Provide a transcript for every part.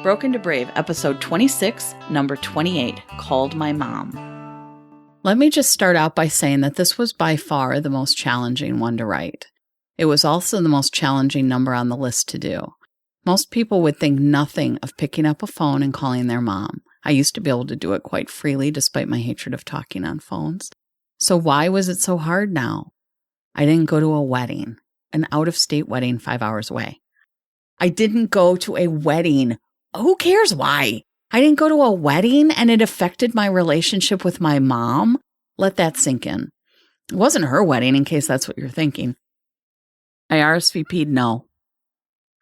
Broken to Brave, episode 26, number 28, Called My Mom. Let me just start out by saying that this was by far the most challenging one to write. It was also the most challenging number on the list to do. Most people would think nothing of picking up a phone and calling their mom. I used to be able to do it quite freely despite my hatred of talking on phones. So why was it so hard now? I didn't go to a wedding, an out-of-state wedding 5 hours away. I didn't go to a wedding. Who cares why? I didn't go to a wedding and it affected my relationship with my mom? Let that sink in. It wasn't her wedding, in case that's what you're thinking. I RSVP'd no.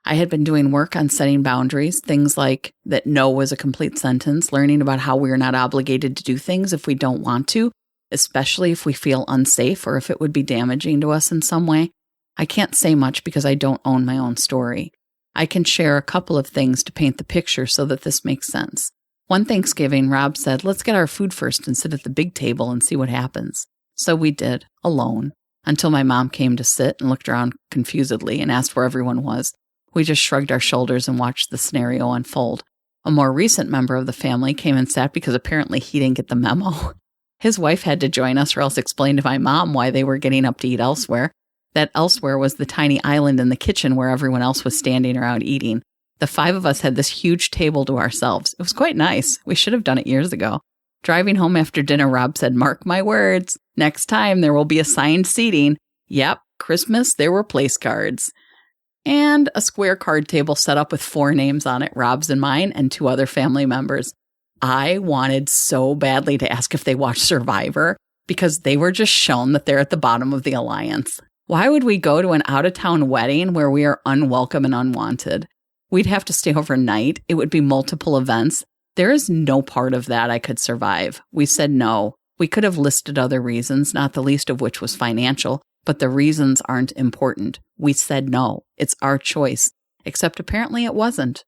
I had been doing work on setting boundaries, things like that no was a complete sentence, learning about how we are not obligated to do things if we don't want to, especially if we feel unsafe or if it would be damaging to us in some way. I can't say much because I don't own my own story. I can share a couple of things to paint the picture so that this makes sense. One Thanksgiving, Rob said, let's get our food first and sit at the big table and see what happens. So we did, alone, until my mom came to sit and looked around confusedly and asked where everyone was. We just shrugged our shoulders and watched the scenario unfold. A more recent member of the family came and sat because apparently he didn't get the memo. His wife had to join us or else explain to my mom why they were getting up to eat elsewhere. That elsewhere was the tiny island in the kitchen where everyone else was standing around eating. The five of us had this huge table to ourselves. It was quite nice. We should have done it years ago. Driving home after dinner, Rob said, mark my words, next time there will be assigned seating. Yep, Christmas, there were place cards. And a square card table set up with 4 names on it, Rob's and mine, and 2 other family members. I wanted so badly to ask if they watched Survivor because they were just shown that they're at the bottom of the alliance. Why would we go to an out-of-town wedding where we are unwelcome and unwanted? We'd have to stay overnight. It would be multiple events. There is no part of that I could survive. We said no. We could have listed other reasons, not the least of which was financial, but the reasons aren't important. We said no. It's our choice. Except apparently it wasn't.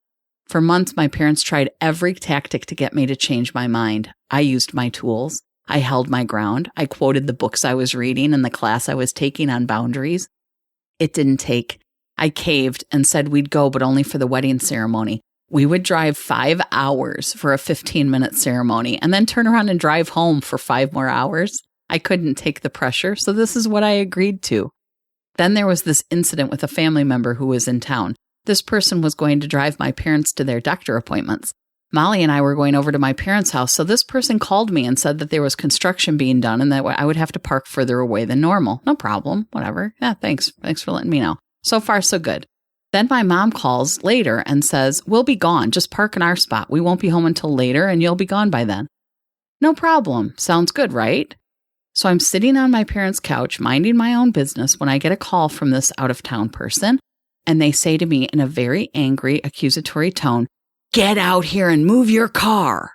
For months, my parents tried every tactic to get me to change my mind. I used my tools. I held my ground. I quoted the books I was reading and the class I was taking on boundaries. It didn't take. I caved and said we'd go, but only for the wedding ceremony. We would drive 5 hours for a 15-minute ceremony and then turn around and drive home for 5 more hours. I couldn't take the pressure, so this is what I agreed to. Then there was this incident with a family member who was in town. This person was going to drive my parents to their doctor appointments. Molly and I were going over to my parents' house, so this person called me and said that there was construction being done and that I would have to park further away than normal. No problem, whatever. Yeah, thanks. Thanks for letting me know. So far, so good. Then my mom calls later and says, we'll be gone. Just park in our spot. We won't be home until later and you'll be gone by then. No problem. Sounds good, right? So I'm sitting on my parents' couch, minding my own business when I get a call from this out-of-town person, and they say to me in a very angry, accusatory tone, get out here and move your car.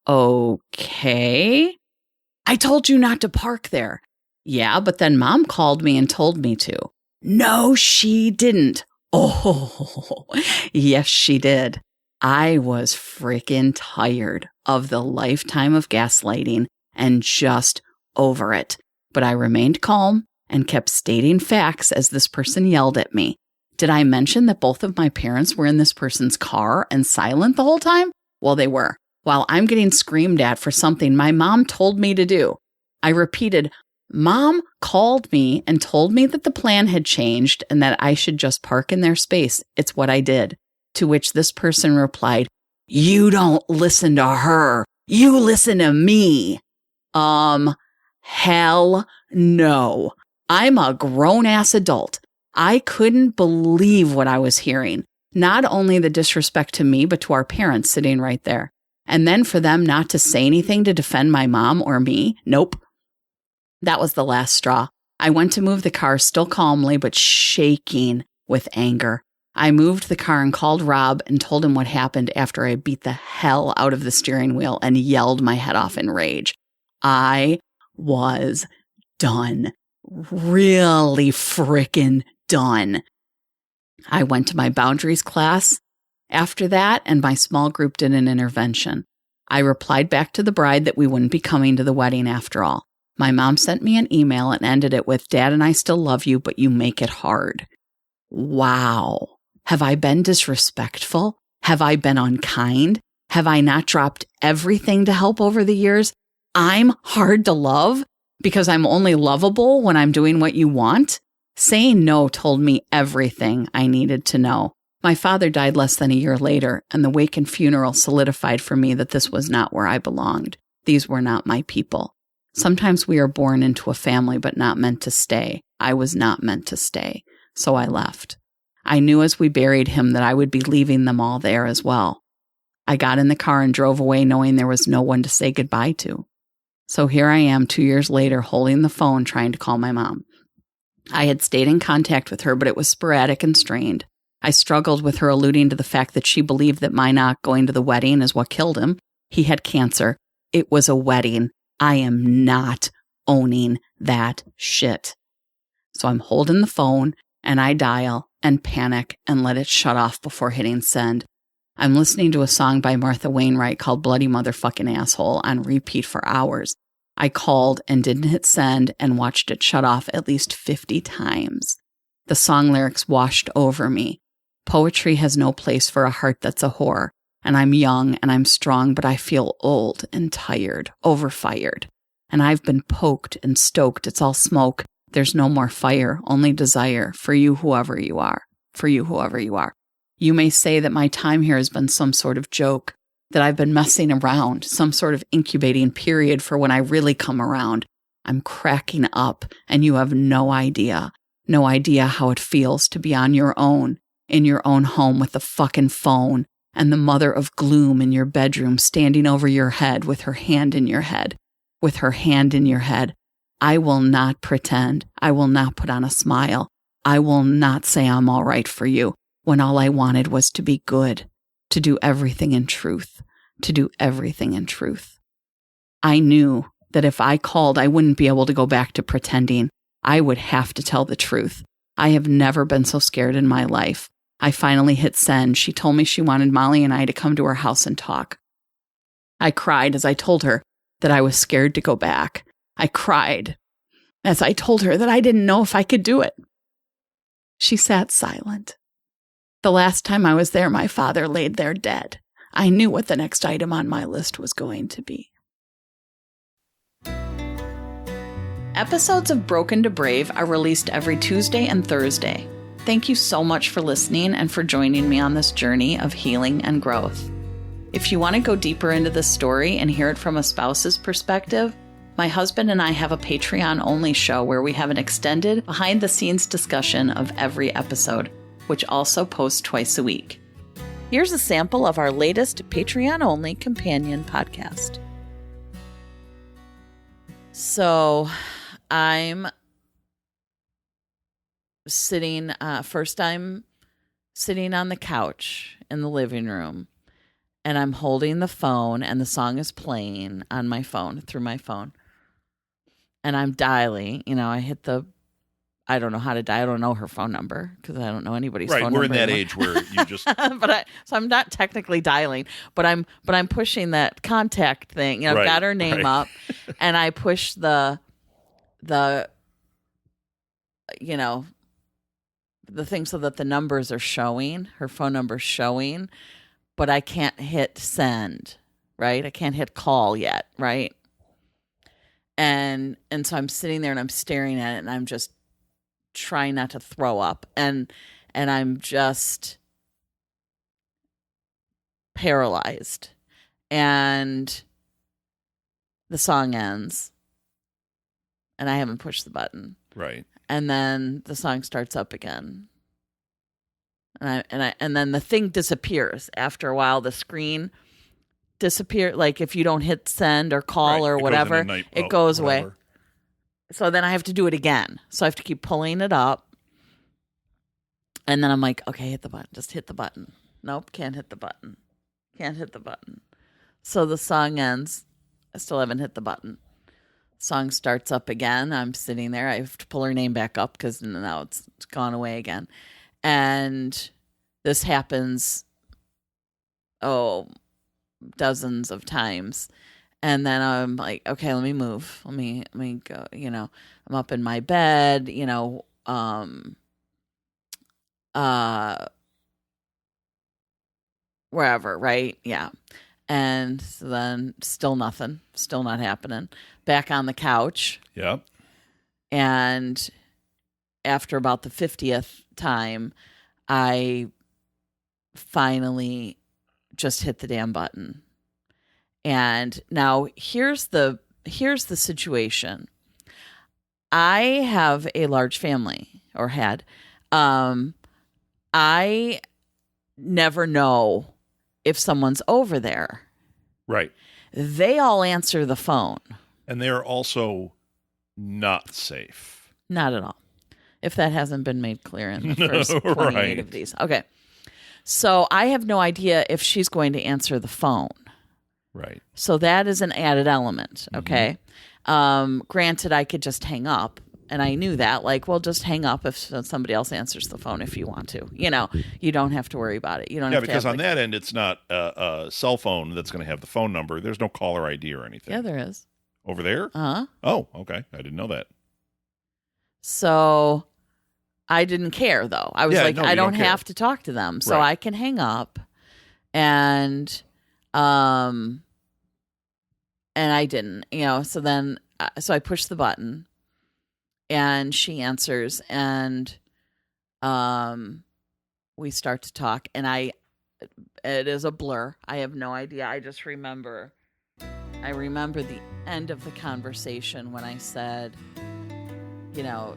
Okay. I told you not to park there. Yeah, but then Mom called me and told me to. No, she didn't. Oh, yes, she did. I was freaking tired of the lifetime of gaslighting and just over it. But I remained calm and kept stating facts as this person yelled at me. Did I mention that both of my parents were in this person's car and silent the whole time? Well, they were. While I'm getting screamed at for something my mom told me to do. I repeated, Mom called me and told me that the plan had changed and that I should just park in their space. It's what I did. To which this person replied, you don't listen to her. You listen to me. Hell no. I'm a grown-ass adult. I couldn't believe what I was hearing. Not only the disrespect to me, but to our parents sitting right there. And then for them not to say anything to defend my mom or me? Nope. That was the last straw. I went to move the car still calmly, but shaking with anger. I moved the car and called Rob and told him what happened after I beat the hell out of the steering wheel and yelled my head off in rage. I was done. Really frickin' done. I went to my boundaries class after that, and my small group did an intervention. I replied back to the bride that we wouldn't be coming to the wedding after all. My mom sent me an email and ended it with, Dad and I still love you, but you make it hard. Wow. Have I been disrespectful? Have I been unkind? Have I not dropped everything to help over the years? I'm hard to love because I'm only lovable when I'm doing what you want? Saying no told me everything I needed to know. My father died less than a year later, and the wake and funeral solidified for me that this was not where I belonged. These were not my people. Sometimes we are born into a family but not meant to stay. I was not meant to stay, so I left. I knew as we buried him that I would be leaving them all there as well. I got in the car and drove away knowing there was no one to say goodbye to. So here I am 2 years later holding the phone trying to call my mom. I had stayed in contact with her, but it was sporadic and strained. I struggled with her alluding to the fact that she believed that my not going to the wedding is what killed him. He had cancer. It was a wedding. I am not owning that shit. So I'm holding the phone and I dial and panic and let it shut off before hitting send. I'm listening to a song by Martha Wainwright called Bloody Motherfucking Asshole on repeat for hours. I called and didn't hit send and watched it shut off at least 50 times. The song lyrics washed over me. Poetry has no place for a heart that's a whore. And I'm young and I'm strong, but I feel old and tired, overfired. And I've been poked and stoked. It's all smoke. There's no more fire, only desire for you, whoever you are. For you, whoever you are. You may say that my time here has been some sort of joke, that I've been messing around, some sort of incubating period for when I really come around. I'm cracking up, and you have no idea how it feels to be on your own, in your own home with the fucking phone, and the mother of gloom in your bedroom standing over your head with her hand in your head, with her hand in your head. I will not pretend. I will not put on a smile. I will not say I'm all right for you when all I wanted was to be good, to do everything in truth, to do everything in truth. I knew that if I called, I wouldn't be able to go back to pretending. I would have to tell the truth. I have never been so scared in my life. I finally hit send. She told me she wanted Molly and I to come to her house and talk. I cried as I told her that I was scared to go back. I cried as I told her that I didn't know if I could do it. She sat silent. The last time I was there, my father laid there dead. I knew what the next item on my list was going to be. Episodes of Broken to Brave are released every Tuesday and Thursday. Thank you so much for listening and for joining me on this journey of healing and growth. If you want to go deeper into this story and hear it from a spouse's perspective, my husband and I have a Patreon-only show where we have an extended, behind-the-scenes discussion of every episode, which also posts twice a week. Here's a sample of our latest Patreon-only companion podcast. So, I'm sitting on the couch in the living room, and I'm holding the phone, and the song is playing on my phone, through my phone. And I'm dialing, I don't know how to dial. I don't know her phone number because I don't know anybody's phone number. Right, we're in that age where you just. So I'm not technically dialing, but I'm pushing that contact thing. I've got her name up, and I push the thing so that the numbers are showing, her phone number's showing, but I can't hit send. Right, I can't hit call yet. Right, and so I'm sitting there and I'm staring at it, and I'm just trying not to throw up, and I'm just paralyzed, and the song ends, and I haven't pushed the button, right, and then the song starts up again, and then the thing disappears after a while. The screen disappears, like if you don't hit send or call or whatever, it goes away. So then I have to do it again. So I have to keep pulling it up. And then I'm like, okay, hit the button. Just hit the button. Nope, can't hit the button. Can't hit the button. So the song ends. I still haven't hit the button. Song starts up again. I'm sitting there. I have to pull her name back up because now it's gone away again. And this happens, dozens of times. And then I'm like, okay, let me move. Let me go, I'm up in my bed, wherever, right? Yeah. And then still nothing, still not happening. Back on the couch. Yep. And after about the 50th time, I finally just hit the damn button. And now here's the situation. I have a large family, or had. I never know if someone's over there. Right. They all answer the phone. And they're also not safe. Not at all. If that hasn't been made clear in the first 28 of these. Okay. So I have no idea if she's going to answer the phone. Right. So that is an added element. Okay. Granted, I could just hang up. And I knew that, like, well, just hang up if somebody else answers the phone if you want to. You know, you don't have to worry about it. You don't have to. Yeah, because on that end, it's not a cell phone that's going to have the phone number. There's no caller ID or anything. Yeah, there is. Over there? Uh-huh. Oh, okay. I didn't know that. So I didn't care, though. I was I don't have to talk to them. So I can hang up. And I didn't, so then, so I pushed the button. And she answers, and we start to talk, and it is a blur. I have no idea. I just remember the end of the conversation when I said,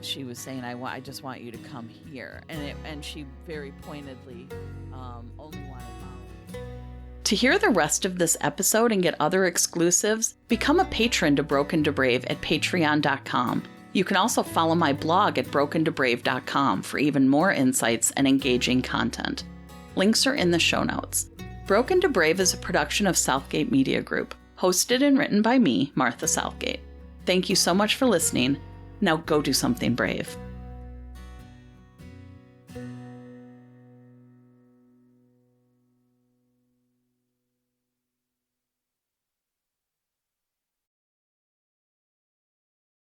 she was saying, I just want you to come here. And she very pointedly only wanted Molly. To hear the rest of this episode and get other exclusives, become a patron to Broken to Brave at patreon.com. You can also follow my blog at brokentobrave.com for even more insights and engaging content. Links are in the show notes. Broken to Brave is a production of Southgate Media Group, hosted and written by me, Martha Southgate. Thank you so much for listening. Now go do something brave.